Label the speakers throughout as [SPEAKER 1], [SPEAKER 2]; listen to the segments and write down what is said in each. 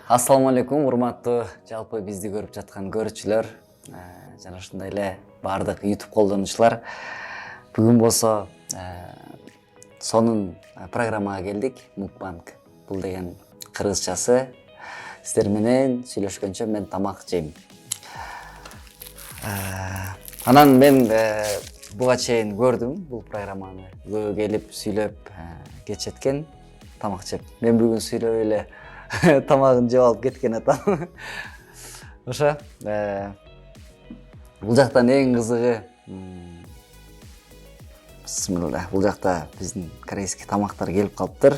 [SPEAKER 1] Ассаламу алейкум, урматтуу жалпы бизди көрүп жаткан көрүүчүлөр, жана ушундай эле бардык YouTube колдонуучулар. Бүгүн болсо сонун программага келдик. МУКБАНГ. Бул деген кыргызчасы. Сиздер менен сүйлөшкөнчө мен тамак жейм. Анан мен буга чейин көрдүм бул программаны. Күбө келип сүйлөп кетишеткен тамак жеп. Мен бүгүн сүйлөп эле тамагын жеп алып кеткен атам. Ошо бул жактан эң кызыгы бисмилла. Бул жакта биздин корейский тамактар келип калыптыр.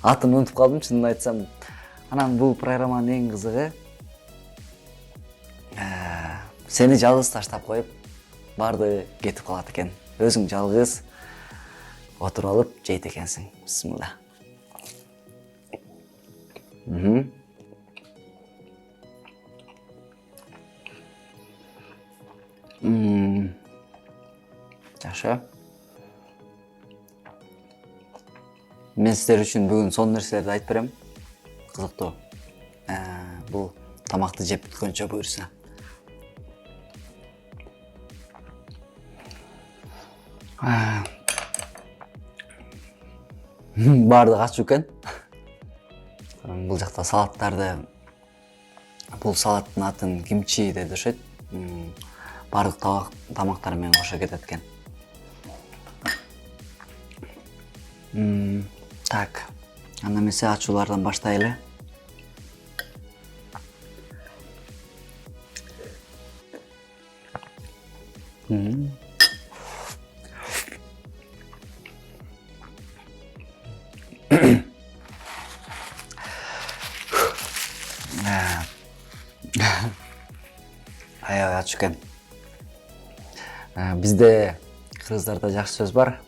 [SPEAKER 1] Атын унутуп калдым, чынын айтсам. Анан бул программанын эң кызыгы сени жалгыз таштап коюп барды кетип калат экен. Өзүң жалгыз отуруп алып жейт экенсиң. Бисмилла. Жакшы. Мен сиздер үчүн бүгүн сонун нерселерди айтып берем. Кызыктуу. Бул тамакты жеп бүткөнчө буюрса. Бардык ачуу экен. Бул жакта салаттарды, бул салаттын атын кимчи деп дешет. Бардык тамактар менен кошо кетет экен. Так, анда эмесе ачуулардан баштайлы. Аябай ачуу экен. Бизде кыргыздарда жакшы сөз бар.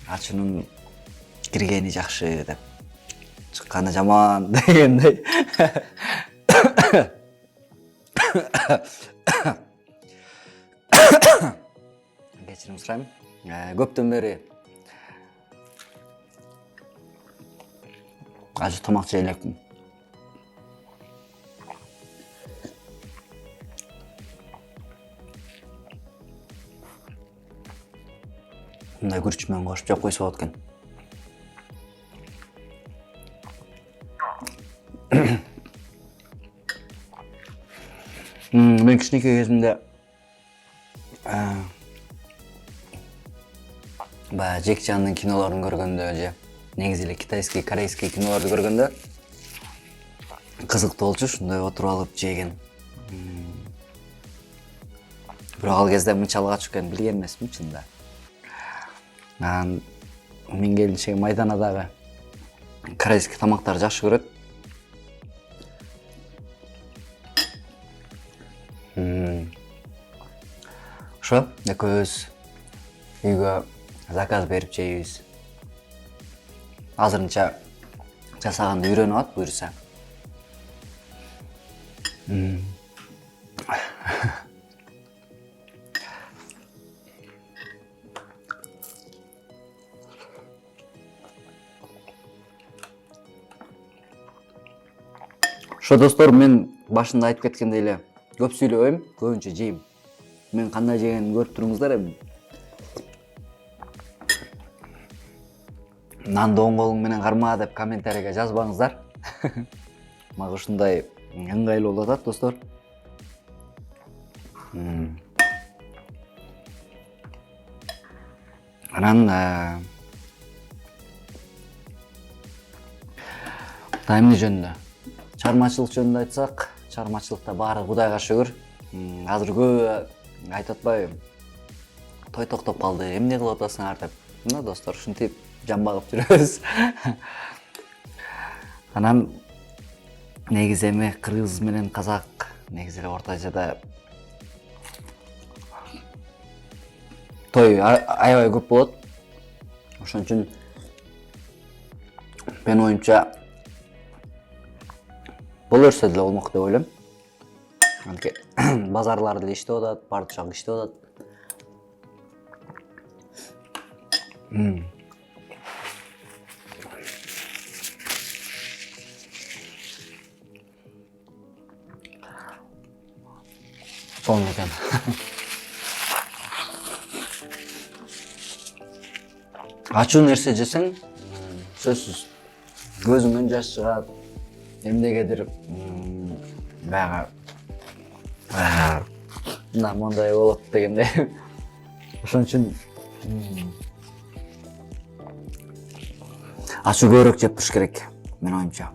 [SPEAKER 1] Ачуунун киргени жакшы деп. Чыкканы жаман дегендей. Кечирим сурайм. Көптөн бери ачуу тамак жей элекмин. Мындай күрүч менен кошуп жеп койсо болот экен. Мен кичинекей кезимде баягы Юкежандын кинолорун көргөндө же негизи эле китайский, корейский кинолорду көргөндө кызыктуу болчу, ушундай отуруп алып жеген. Бирок ал кезде мынчалык ачуу экенин билген эмесмин чынында. Мен келинчегим майданадагы корейский тамактарды жакшы көрөт. Ошо экөөбүз үйгө заказ берип жейбиз. Азырынча жасаганды үйрөнүп алат буюрса. Ошо достор, мен башында айтып кеткендей эле көп сүйлөбөйм, көбүнчө жейм. Мен кандай жегенин көрүп туруңуздар эми. Нанды оң колуң менен карма деп комментарийге жазбаңыздар. Мага ушундай ыңгайлуу болуп атат, достор. Анан эмне жөнүндө? Чармачылык жөнүндө айтсак, чармачылыкта баары Кудайга шүгүр. Азыр көбү айтып атпайбы? Той токтоп калды, эмне кылып атасыңар деп. Мына достор, ушинтип жан багып жүрөбүз. Анан негизи эми кыргыз менен казак негизи эле Орто Азияда той аябай көп болот. Ошон үчүн мен оюмча боло берсе деле болмок деп ойлойм. Базарлар деле иштеп атат, бардык жак иштеп атат. Сонун экен. Ачуу нерсе жесең, сөзсүз көзүңөн жаш чыгат. Эмнегедир баягы мына мондай болот дегендей. Ошон үчүн ачуу көбүрөөк жеп туруш керек, менин оюмча.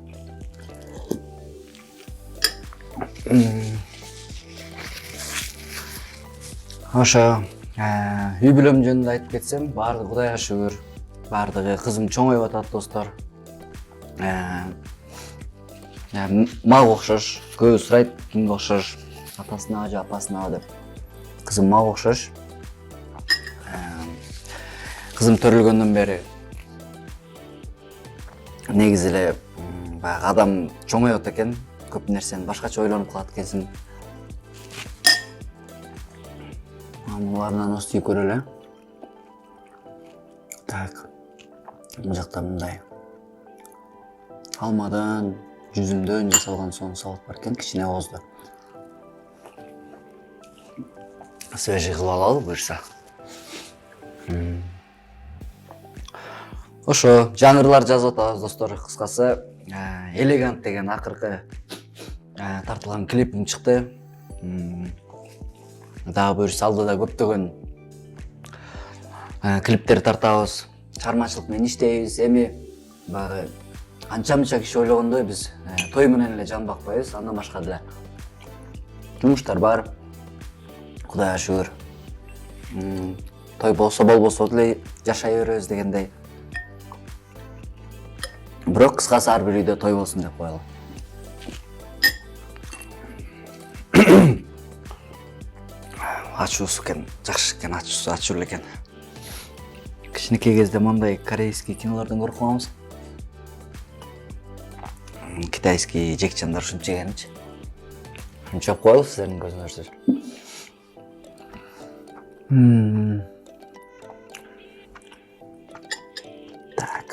[SPEAKER 1] Ошо үй бүлөм жөнүндө айтып кетсем, баардыгы Кудайга шүгүр, баардыгы кызым чоңоюп атат, достор. Мага окшош, көбү сурайт, кимге окшош, атасынабы же апасынабы деп. Кызым мага окшош. Кызым төрөлгөндөн бери негизи эле баягы адам чоңойот экен, көп нерсени башкача ойлонуп калат экенсиң. Мулардан ости көрөлү. Так. Бул жакта мындай алмадан, жүзүмдөн жасалган соң салат бар экен, кичине оозду. Свежий кылып алалы буюрса. Ошо, жаңырлар жазып атабыз, достор. Кыскасы, элегант деген акыркы тартылган клипим чыкты. Дагы буюрса алдыда көптөгөн клиптер тартабыз. Чыгармачылык менен иштейбиз. Эми баягы анча-мынча киши ойлогондой биз той менен эле жан бакпайбыз, андан башка деле жумуштар бар. Кудайга шүгүр. Той болсо болбосо деле жашай беребиз дегендей. Бирок кыскасы ар бир үйдө той болсун деп коелу. Ачуусу экен, жакшы экен, ачуу эле экен. Кичинекей кезде мындай корейский кинолордон көрүп калганбыз. Китайский жекчандар ушинтип жегенчи. Ушинтип коелу сиздердин көзүңөрдү. Так.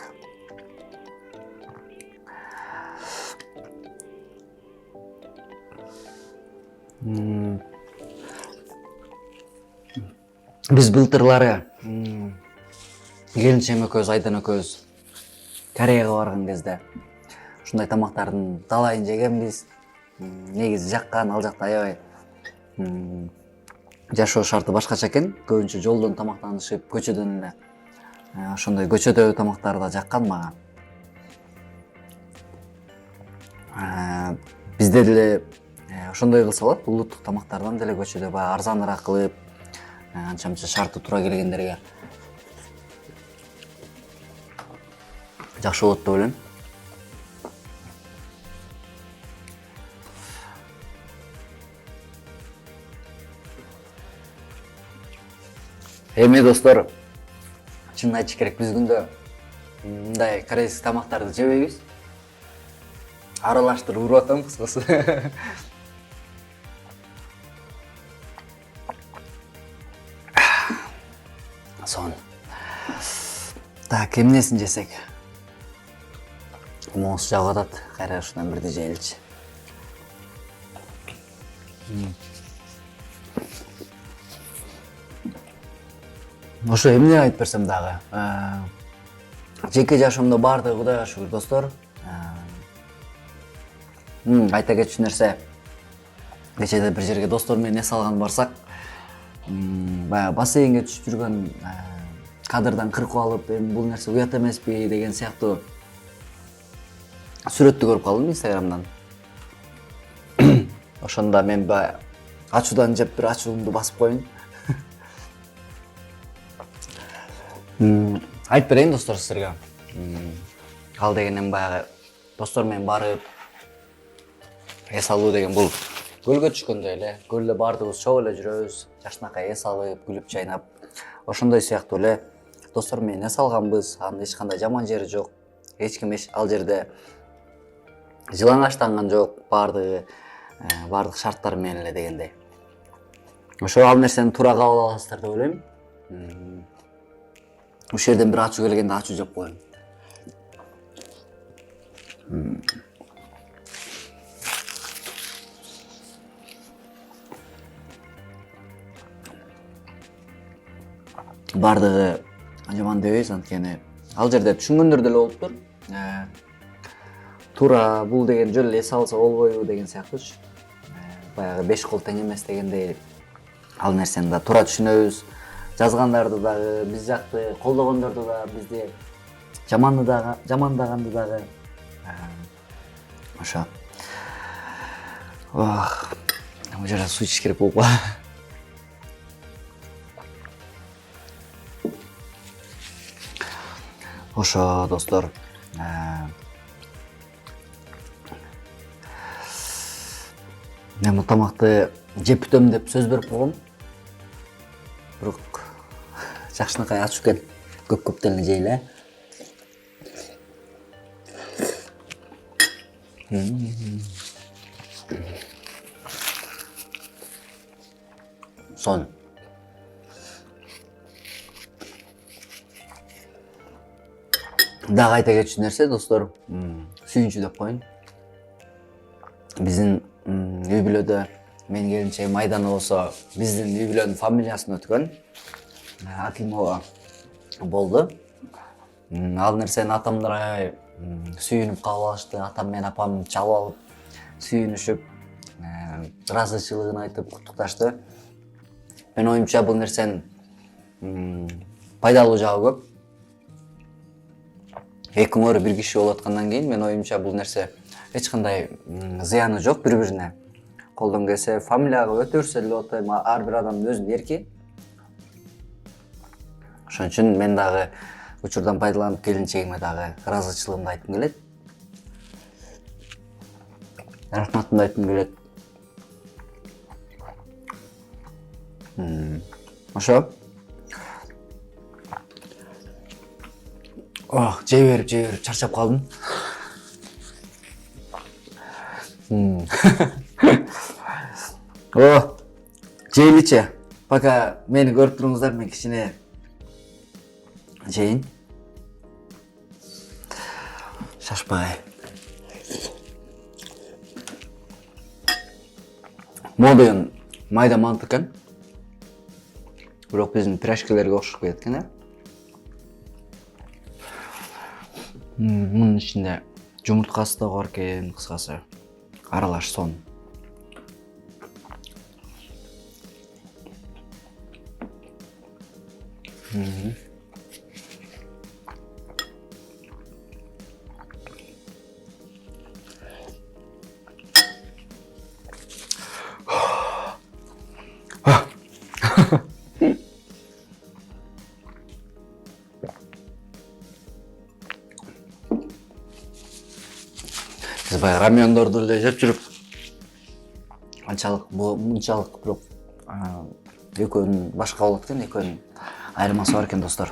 [SPEAKER 1] Биз былтырлары келинчем экөөбүз, Айдан экөөбүз Кореяга барган кезде ушундай тамактардын талайын жегенбиз. Негизи жаккан, ал жакта аябай жашоо шарты башкача экен. Көбүнчө жолдон тамактанышып, көчөдөн эле. Ошондой көчөдө тамактар да жаккан мага. Бизде деле ошондой кылса болот, улуттук тамактардан деле көчөдө баягы арзаныраак кылып, анча-мынча шарты туура келгендерге жакшы болот деп ойлойм. Эми достор, чынын айтыш керек, биз күндө мындай корейский тамактарды жебейбиз. Аралаштырып уруп атам, кыскасы. Сон. Так, эмнесин жесек? Моос жагып атат, кайра ушундан бирди жейеличи. Ошо эмне айтып берсем дагы. Жеке жашоомдо баардыгы Кудайга шүгүр, достор. Айта кетчү нерсе. Кечеде бир жерге достор менен эс алган барсак, баягы бассейнге түшүп жүргөн кадрдан кыркып алып, бул нерсе уят эмеспи деген сыяктуу сүрөттү көрүп калдым Инстаграмдан. Ошондо мен ачуудан жеп бир ачуумду басып коеюн. Айтып берейин, достор, силерге. Ал дегенем баягы достор менен барып эс алуу деген бул көлгө түшкөндөй эле. Көлдө баардыгыбыз чогуу эле жүрөбүз, жакшынакай эс алып, күлүп чайнап. Ошондой сыяктуу эле достор менен эс алганбыз. Анын эч кандай жаман жери жок. Эч ким ал жерде жылаңачтанган жок. Баардык шарттар менен эле дегендей. Ошо ал нерсени туура кабыл аласыздар деп ойлойм. Ушул жерден бир ачуу келгенде ачуу жеп коеюн. бардыгы жаман дебейбиз, анткени ал жерде түшүнгөндөр деле болуптур. Туура бул деген жөн эле эс алса болбойбу деген сыяктуучу. Баягы 5 кол тең эмес дегендей ал нерсени да туура түшүнөбүз. Жазгандарды дагы, биз жакты колдогондорду да, бизди жамандаганды дагы. Ошо. Бул жерде суу ичиш керек болуп калды. Ошо, достор. Мен бул тамакты жеп бүтөм деп сөз берип койгом. Бирок жакшынакай ачуу экен. Көп деле жейле. Сон. Дагы айта кетчү нерсе, достор, сүйүнчү деп коеюн. Биздин үй бүлөдө менин келинчегим Айдана болсо, биздин үй бүлөнүн фамилиясын өткөн Акимова болду. Ал нерсени атамдар аябай сүйүнүп кабыл алышты. Атам менен апам чалып алып, сүйүнүшүп, ыраазычылыгын айтып куттукташты. Мен оюмча бул нерсенин пайдалуу жагы көп. Эки өңөрү бир киши болуп аткандан кийин мен оюмча бул нерсе эч кандай зыяны жок бири-бирине. Колдон келсе фамилияга өтө берсе деле болот, ар бир адамдын өзүнүн эрки. Ошон үчүн мен дагы учурдан пайдаланып келинчегиме дагы ыраазычылыгымды айткым келет. Рахматымды айткым келет. Ошо. Жей берип чарчап калдым. Жейличи. Пока мени көрүп туруңуздар, мен кичине жейин. Шашпай. Модуен майда манты экен. Бирок биздин пирожкилерге окшоп кетет экен, Мунун ичинде жумурткасы да бар экен, кыскасы. Аралаш сон. Биз баягы рамёндорду эле жеп жүрүп, мынчалык бирок экөөнүн башка болот экен, экөөнүн айырмасы бар экен, достор.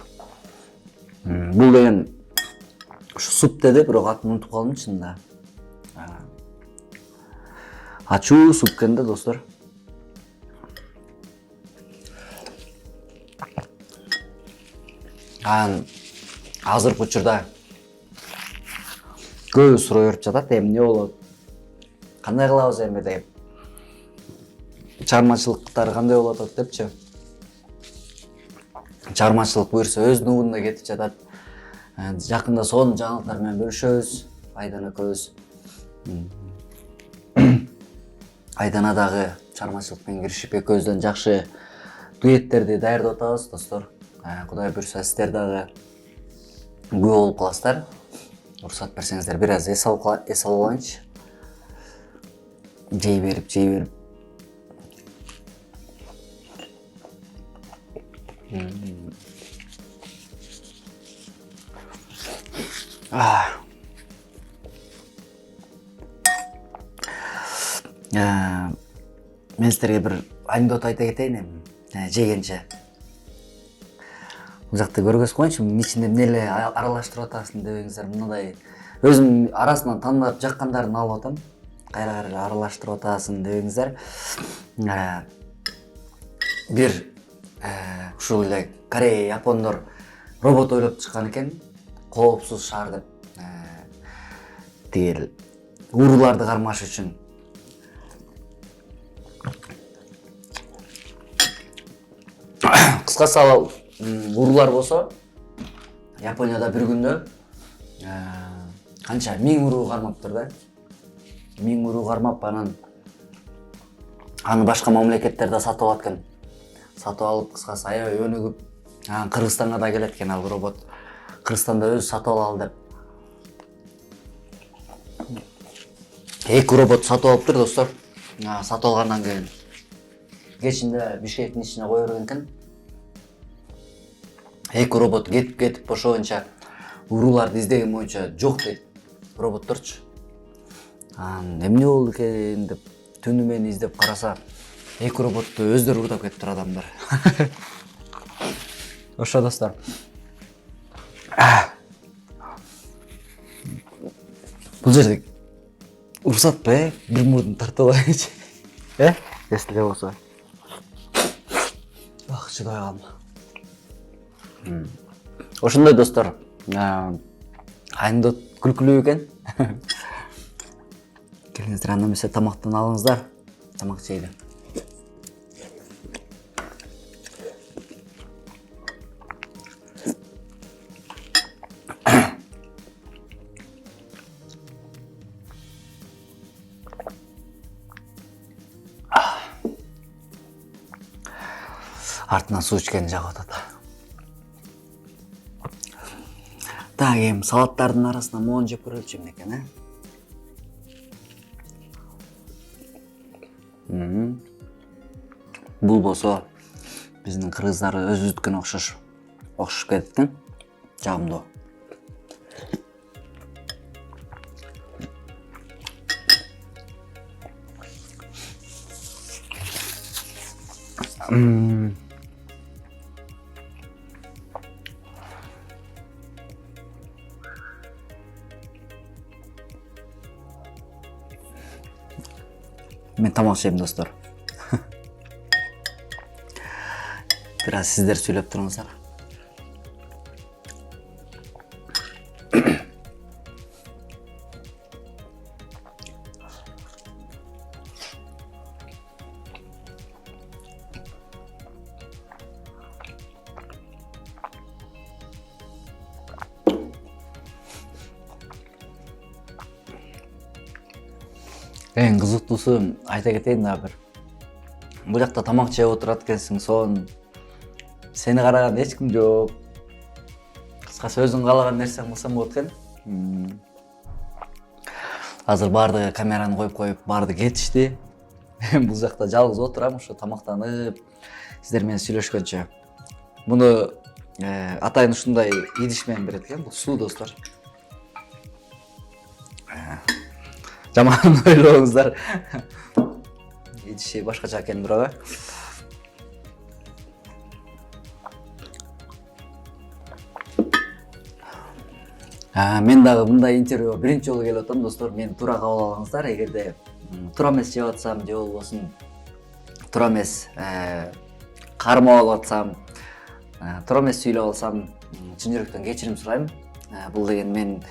[SPEAKER 1] Бул деген ушу суп деди, бирок атын унутуп калдым чынында. Ачуу суп экен да, достор. Азыркы учурда көбү суроо берип жатат, эмне болот? Кандай кылабыз эми деп. Чыгармачылыктар кандай болуп атат депчи. Чыгармачылык буюрса өз нугунда кетип жатат. Жакында сонун жаңылыктар менен бөлүшөбүз. Айдана экөөбүз. Айдана дагы чыгармачылык менен киришип, экөөбүздөн жакшы дуэттерди даярдап атабыз, достор. Кудай буюрса сиздер дагы күбө болуп каласыздар. Уруксат берсеңиздер, бир аз эс алып алайынчы. Жей берип. Мен сіздерге бір анекдот айта кетейін жегенше. Бұл жақты көргөз қойыншы, ичинде эмнеле аралаштырып атасың дебеңиздер. Мындай өзүм арасынан тандап жаккандарын алып атам. Кайра аралаштырып атасың дебеңиздер. Бир ушул эле Корея, Япондор робот ойлоп чыккан экен. Коопсуз шаар деп. Тигил урууларды кармаш үчүн. Кыскасы ал уруулар болсо Японияда бир күндө канча 1000 уруу кармаптыр да. 1000 уруу кармап, анан аны башка мамлекеттерде сатып алат экен. Сатып алып, кыскасы аябай өнүгүп, Кыргызстанга да келет экен ал робот. Кыргызстанда өзү сатып алалы деп. 2 робот сатып алыптыр достор. Сатып алгандан кийин кечинде Бишкектин ичине кое берген экен. 2 робот кетип бошоонча урууларды издеген боюнча жок дейт роботторчу. Эмне болду экен деп түнү менен издеп караса, 2 роботту өздөрү уурдап кетиптир адамдар. Ошо достор. Бул жерде урсатпы, бир мурдун тартып алайынчы. Эсиле болсо. Чыдай калдым. Ошондой достор. Кайында күлкүлүү экен. Келиңиздер, анда эмесе тамактан алыңыздар. Тамак жейди. Артынан суу ичкени жагып атат. Так, эми салаттардын арасына моон жеп көрөлүчү эмне экен, Бул болсо биздин кыргыздар өзүбүздүкүнө окшош кетти. Жагымдуу. Мен тамак жейм достор. Бир аз сиздер сүйлөп туруңуздар. Эң кызыктуусу, айта кетейин да бир. Бул жакта тамак жеп отурат экенсиң, сонун сени караган эч ким жок. Кыскасы өзүң каалаган нерсең кылсаң болот экен. Азыр баардыгы камераны коюп, баарды кетишти. Мен бул жакта жалгыз отурам, ошо тамактанып, сиздер менен сүйлөшкөнчө. Муну атайын ушундай идиш менен берет экен, бул суу достор. Жаман ойлооңуздар. Идиши башкача экен бирок. Мен дагы мындай интервьюга биринчи жолу келип атам достор. Мени туура кабыл алыңыздар. Эгерде туура эмес жеп атсам, же болбосун туура эмес кармап алып атсам, туура эмес сүйлөп алсам, чын жүрөктөн кечирим сурайм. Бул деген мен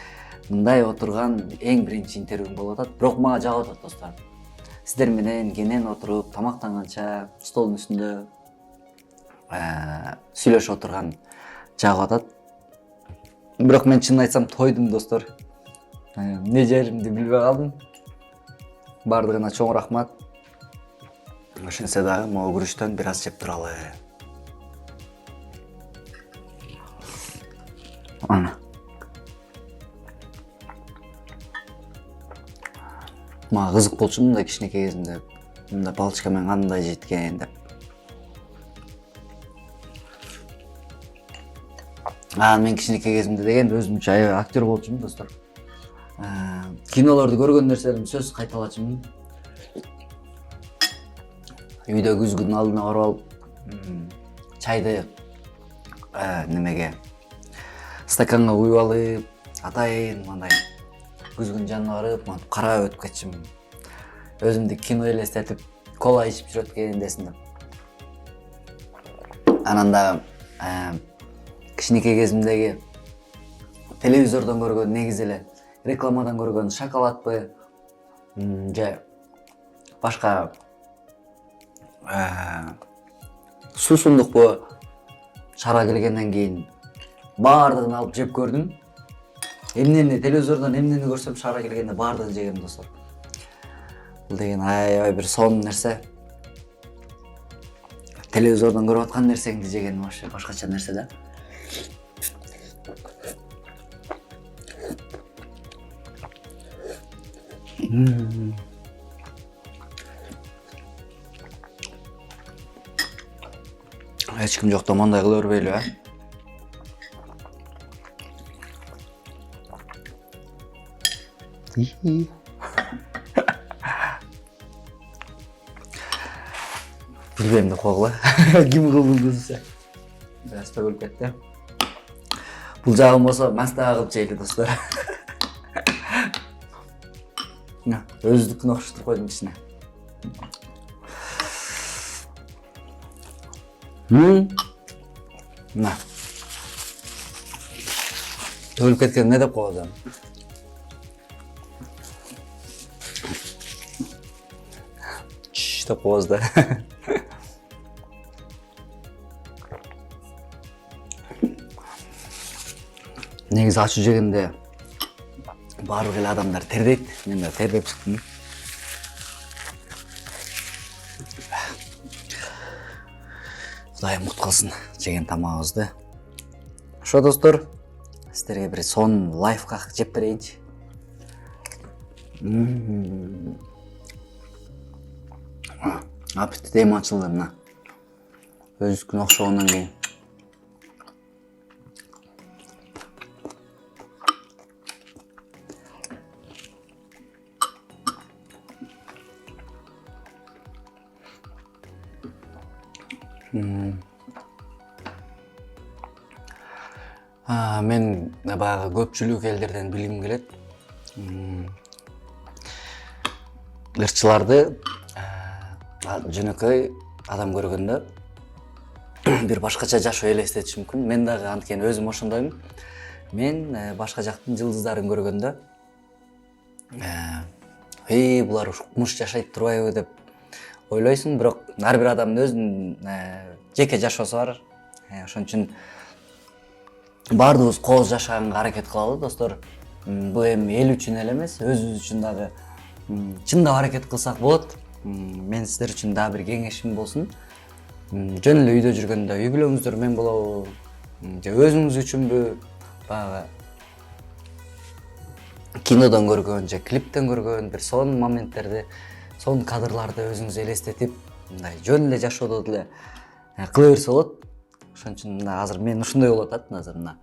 [SPEAKER 1] мындай отурган эң биринчи интервьюм болуп атат. Бирок мага жагып атат достор. Сиздер менен кенен отуруп, тамактанганча столдун үстүндө сүйлөшүп отурган жагып атат. Бирок мен чынын айтсам тойдум достор. Не жеримди билбей калдым. Бардыгына чоң рахмат. Ошентсе дагы могу күрүчтөн бир аз жеп туралы. Мага кызык болчу мындай кичинекей кезимде мындай палочка менен кандай жейт экен деп. Мен кичинекей кезимде деген өзүмчө аябай актер болчумун достор. Кинолорду көргөн нерселерим сөзсүз кайталачумун. Үйдө күзгүнүн алдына барып алып, чайды немеге стаканга куюп алып, атайын мындай күзгүнүн жанына барып, карап өтүп кетчүмүн. Өзүмдү кино элестетип, кола ичип жүрөт экен десин деп. Анан да кичинекей кезимдеги телевизордон көргөн, негизи эле рекламадан көргөн шоколадпы же башка суусундукпу шара келгенден кийин баардыгын алып жеп көрдүм. Эмнени телевизордон эмнени көрсөм шара келгенде баардыгын жегем достор. Бул деген аябай бир сонун нерсе. Телевизордон көрүп аткан нерсеңди жеген вообще башкача нерсе да. Эч ким жокто мондай кыла бербейлби, а? Билбейм деп койгула. Ким кылды десе. Баста өлүп кетти. Бул жагым болсо мастага кылып жейли достор. Өзүдүкүн окшотуп койдум ичине. На. Өлүп кеткен не деп коёсуң? Деп коебуз да. Негизи ачуу жегенде баардык эле адамдар тердейт. Мен да тердеп чыктым. Кудайым мыкты кылсын жеген тамагыбызды. Ошо достор, сиздерге бир сонун лайфхак жеп берейинчи. Аппетитим ачылды мына. Өзүнүкүнө окшогондон кийин. Мен баягы көпчүлүк элдерден билгим келет. Ырчыларды жөнөкөй адам көргөндө бир башкача жашоо элестетиши мүмкүн. Мен дагы анткени өзүм ошондоймун. Мен башка жактын жылдыздарын көргөндө булар укмуш жашайт турбайбы деп ойлойсуң, бирок ар бир адамдын өзүнүн жеке жашоосу бар. Ошон үчүн баардыгыбыз кооз жашаганга аракет кылалы достор. Бул эми эл үчүн эле эмес, өзүбүз үчүн дагы чындап аракет кылсак болот. Мен сиздер үчүн дагы бир кеңешим болсун. Жөн эле үйдө жүргөндө үй бүлөңүздөр менен болобу, же өзүңүз үчүнбү, баягы кинодон көргөн же клиптен көргөн бир сонун моменттерди, сонун кадрларды өзүңүз элестетип, мындай жөн эле жашоодо деле кыла берсе болот. Ошон үчүн азыр мен ушундай болуп атат азыр мына.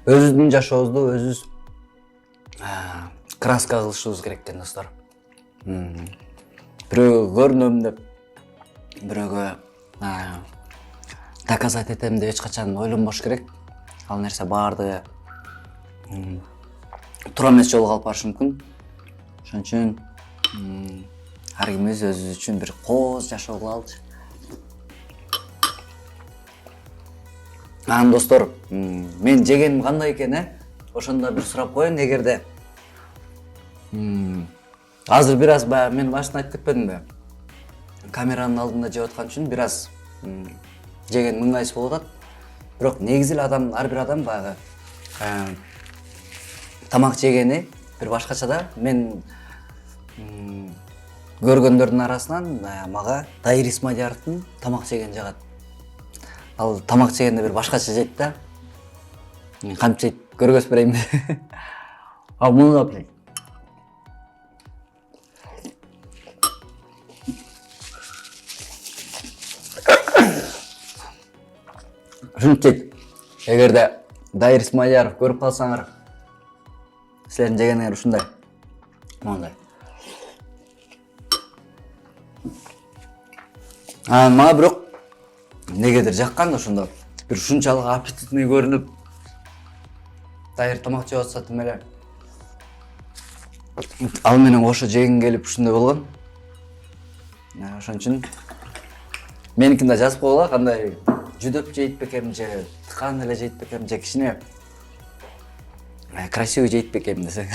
[SPEAKER 1] Өзүбүздүн жашообузду өзүбүз краска кылышыбыз керек экен достор. Бирөөгө көрүнөм деп, бирөөгө доказать этем деп эч качан ойлонбош керек. Ал нерсе баардыгы туура эмес жолго алып барышы мүмкүн. Ошон үчүн ар кимибиз өзүбүз үчүн бир кооз жашоо кылалычы. Достор, мен жегеним кандай экен, ошондо бир сурап коеюн. Эгерде азыр бир аз мен башында айтып кетпедимби? Камеранын алдында жеп аткан үчүн бир аз жеген ыңгайсыз болуп атат. Бирок негизи эле ар бир адам баягы тамак жегени бир башкача да. Мен көргөндөрдүн арасынан мага Дайыр Исмадияровдун тамак жеген жагат. Ал тамак жегенде бир башкача жейт да. Кантип жейт көргөзүп берейин. Ал муну да билет. Ушинтип жейт. Эгерде Дайыр Исмадияров көрүп калсаңар, силердин жегениңер ушундай. Мондай. Мага бирок негедир жаккан ошондо. Бир ушунчалык аппетитный көрүнүп, дайыр тамак жеп атса тим эле. Ал менен кошо жегим келип ушундай болгон. Ошон үчүн меникин да жазып койгула, кандай жүдөп жейт бекем же тыкан эле жейт бекем же кичине красивый жейт бекем десең.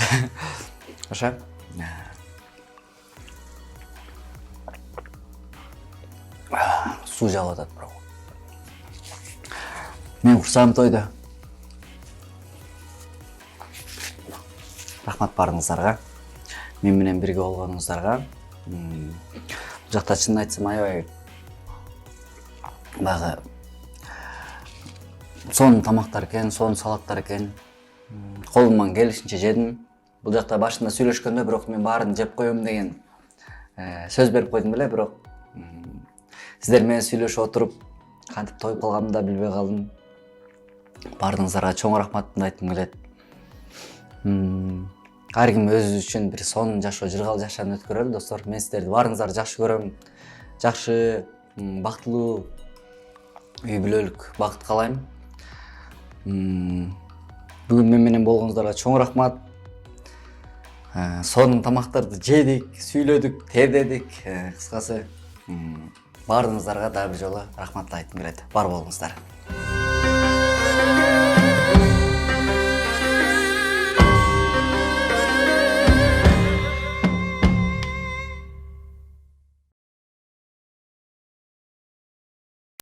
[SPEAKER 1] Ошо. Суу жалып атат бирок. Мен курсагым тойду. Рахмат барыңыздарга. Мен менен бирге болгонуңуздарга. Бул жакта чынын айтсам аябай багы сонун тамактар экен, сонун салаттар экен. Колумдан келишинче жедим. Бул жакта башында сүйлөшкөндө бирок мен баарын жеп коем деген сөз берип койдум беле, бирок сиздер менен сүйлөшүп отуруп кантип тоюп калганымды да билбей калдым. Баарыңыздарга чоң рахматымды айткым келет. Ар ким өзү үчүн бир сонун жашоо, жыргал жашааны өткөрөлү, достор. Мен сиздерди баарыңыздарды жакшы көрөм. Жакшы, бактылуу үй бүлөлүк бакыт каалайм. Бүгүн мен менен болгонуңуздарга чоң рахмат. Сонун тамактарды жедик, сүйлөдүк, тердедик. Кыскасы, баарыңыздарга дагы бир жолу рахматты айткым келет. Бар болуңуздар.